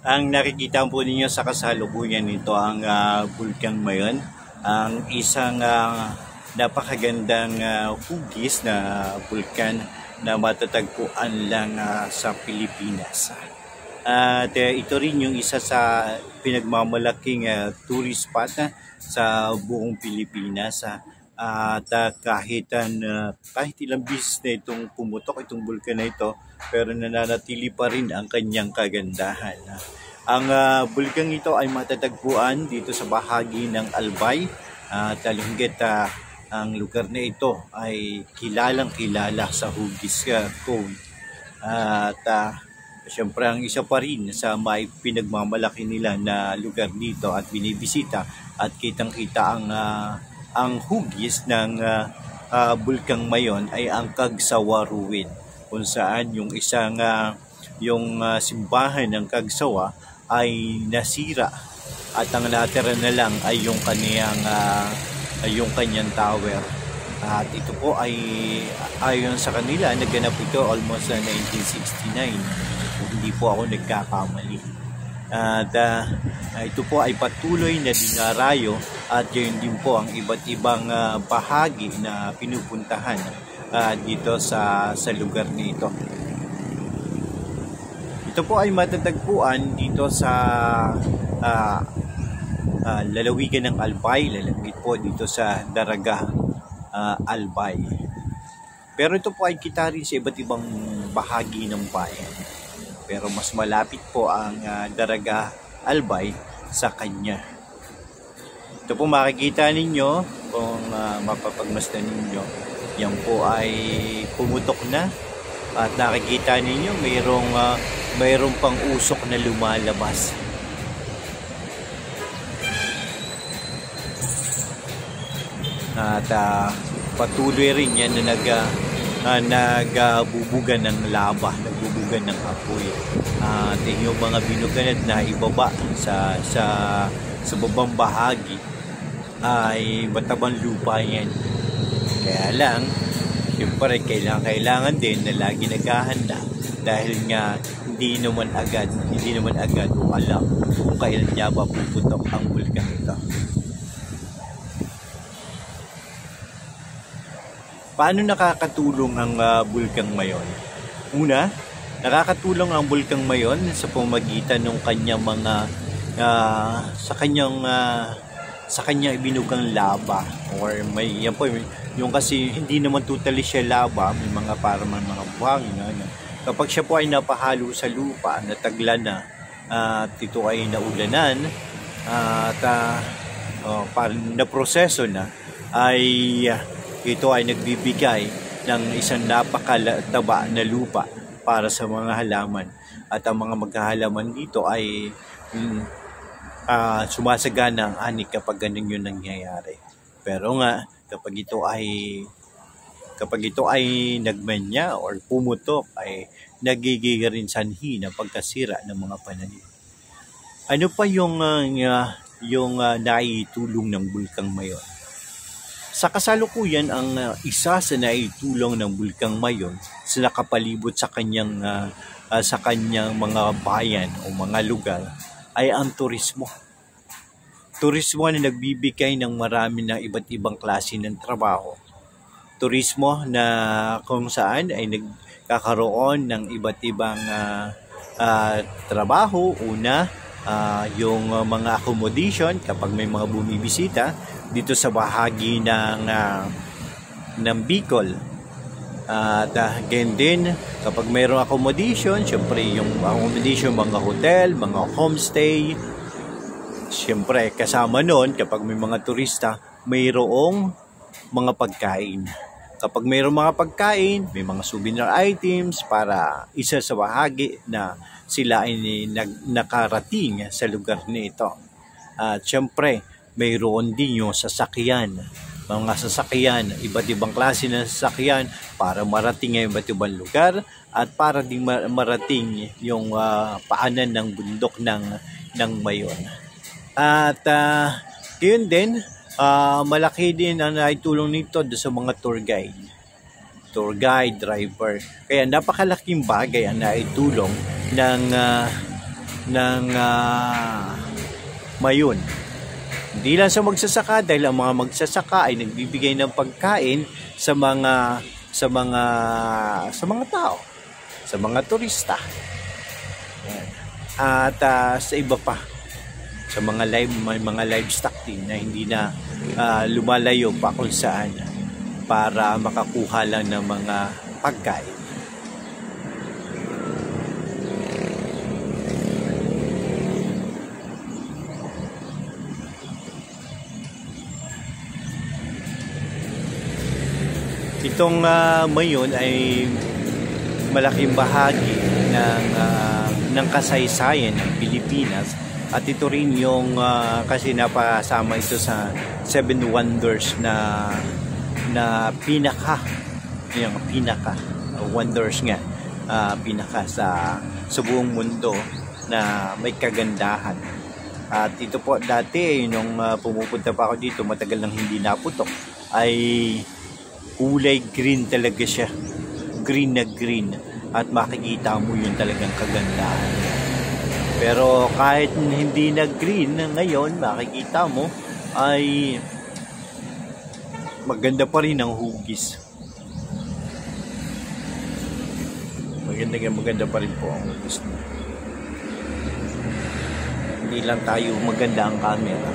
Ang nakikita po ninyo sa kasalukuyan nito ang Bulkang Mayon, ang isang napakagandang hugis na bulkan na matatagpuan lang sa Pilipinas. At ito rin yung isa sa pinagmamalaking tourist spot sa buong Pilipinas. At kahit ilang beses na itong pumutok itong bulkan na ito, pero nananatili pa rin ang kanyang kagandahan. Ang bulkang ito ay matatagpuan dito sa bahagi ng Albay. Talunggit ang lugar na ito ay kilalang kilala sa Hugis Cove. At siyempre ang isa pa rin sa may pinagmamalaki nila na lugar dito at binibisita at kitang-kita ang hugis ng Bulkang Mayon ay ang Kagsawa Ruin, kung saan yung isang simbahan ng Kagsawa ay nasira at ang natira na lang ay yung kanyang tower. At ito po ay ayon sa kanila naganap ito almost 1969, hindi po ako nagkakamali. At ito po ay patuloy na dinarayo at yun din po ang iba't ibang bahagi na pinupuntahan dito sa lugar nito. Ito po ay matatagpuan dito sa lalawigan ng Albay, lalapit po dito sa Daraga, Albay. Pero ito po ay kita rin sa iba't ibang bahagi ng bayan. Pero mas malapit po ang Daraga, Albay sa kanya. Ito po makikita ninyo kung mapapagmasdan ninyo. Yan po ay pumutok na at nakikita ninyo mayroong pang usok na lumalabas. At patuloy rin yan na nagbubugan ng lava, nagbubugan ng apoy. At yung mga binuganad na ibaba sa babang bahagi ay matabang lupa yan. Kaya lang, siyempre kailangan din na lagi naghahanda dahil nga hindi naman agad o alam kung kailan niya ba puputok ang bulkan ito. Paano nakakatulong ang Bulkang Mayon? Una, nakakatulong ang Bulkang Mayon sa pamamagitan ng kanyang mga sa kanyang ibinugang lava, or yan po yung kasi hindi naman totally siya lava, may mga parang mga buhangin. Kapag siya po ay napahalo sa lupa, natagla na at ito ay naulanan at parang naproseso na, ay ito ay nagbibigay ng isang napakataba na lupa para sa mga halaman. At ang mga maghahalaman dito ay sumasagana ang ani kapag ganun yun nangyayari. Pero nga, kapag ito ay nagmanya or pumutok, ay nagiging rin sanhi na pagkasira ng mga pananim. Ano pa yung naitulong ng Bulkang Mayon? Sa kasalukuyan, ang isa sa naitulong ng Bulkang Mayon sa nakapalibot sa kanyang mga bayan o mga lugar ay ang turismo. Turismo na nagbibigay ng marami ng iba't ibang klase ng trabaho. Turismo na kung saan ay nagkakaroon ng iba't ibang trabaho. Una, yung mga accommodation kapag may mga bumibisita dito sa bahagi ng Bicol. At again din, kapag mayroong accommodation, syempre yung accommodation, mga hotel, mga homestay, syempre kasama nun, kapag may mga turista, mayroong mga pagkain. Kapag mayroong mga pagkain, may mga souvenir items para isa sa bahagi na sila ay nakarating sa lugar nito. At syempre, mayroon din yung sasakyan, mga sasakyan, iba't ibang klase ng sasakyan para marating ang iba't ibang lugar at para din marating yung paanan ng bundok ng Mayon. At yun din, malaki din ang naitulong nito sa mga tour guide, driver. Kaya napakalaking bagay ang naitulong ng Mayon. Hindi lang sa magsasaka, dahil ang mga magsasaka ay nagbibigay ng pagkain sa mga tao, sa mga turista. At sa iba pa, sa mga livestock din na hindi na lumalayo pa kung saan para makakuha lang ng mga pagkain. Itong Mayon ay malaking bahagi ng kasaysayan ng Pilipinas, at ito rin yung kasi napasama ito sa 7 wonders na pinaka wonders nga, pinaka sa buong mundo na may kagandahan. At ito po dati nung pumupunta pa ako dito, matagal nang hindi naputok, ay kulay green talaga siya, green na green, at makikita mo yun talagang kagandahan. Pero kahit hindi na green ngayon, makikita mo ay maganda pa rin ang hugis. Maganda pa rin po ang hugis. Hindi lang tayo maganda ang camera.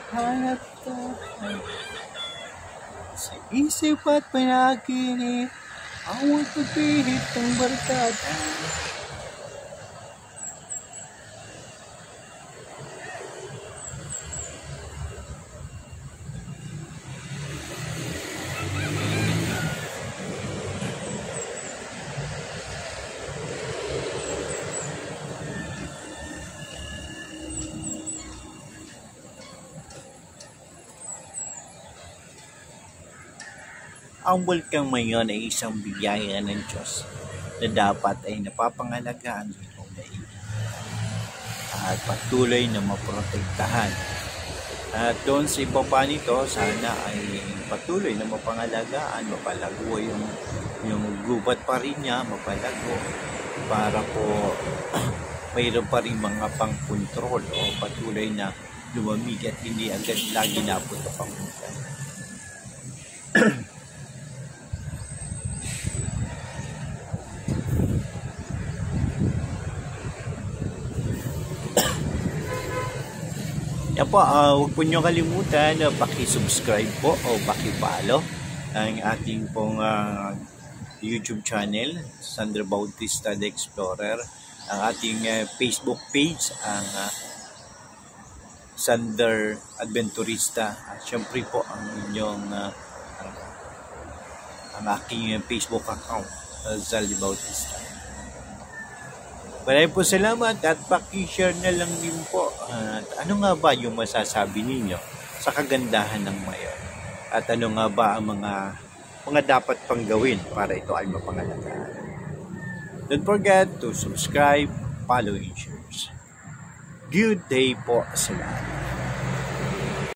Hanap tayo sa isip at panaginip, ang pagpilit ng barkada. Ang bulkang Mayon ay isang biyaya ng Diyos na dapat ay napapangalagaan ng daigdig at patuloy na maprotektahan. At doon sa ibaba nito, sana ay patuloy na mapangalagaan, mapalago yung gubat pa rin niya, mapalago para po mayroon pa rin mga pang-control o patuloy na lumamig at hindi agad lagi naputok ang bulkan. Yan po, huwag po nyo kalimutan na paki-subscribe po o paki-follow ang ating pong YouTube channel, Sander Bautista the Explorer, ang ating Facebook page, ang Sander Adventurista, at syempre po ang inyong ang aking Facebook account, Zaldi Bautista. Maraming po salamat at paki-share na lang din po. Ano nga ba yung masasabi ninyo sa kagandahan ng Mayon? At ano nga ba ang mga dapat pang gawin para ito ay mapangalagaan? Don't forget to subscribe, follow, and share. Good day po sa lahat.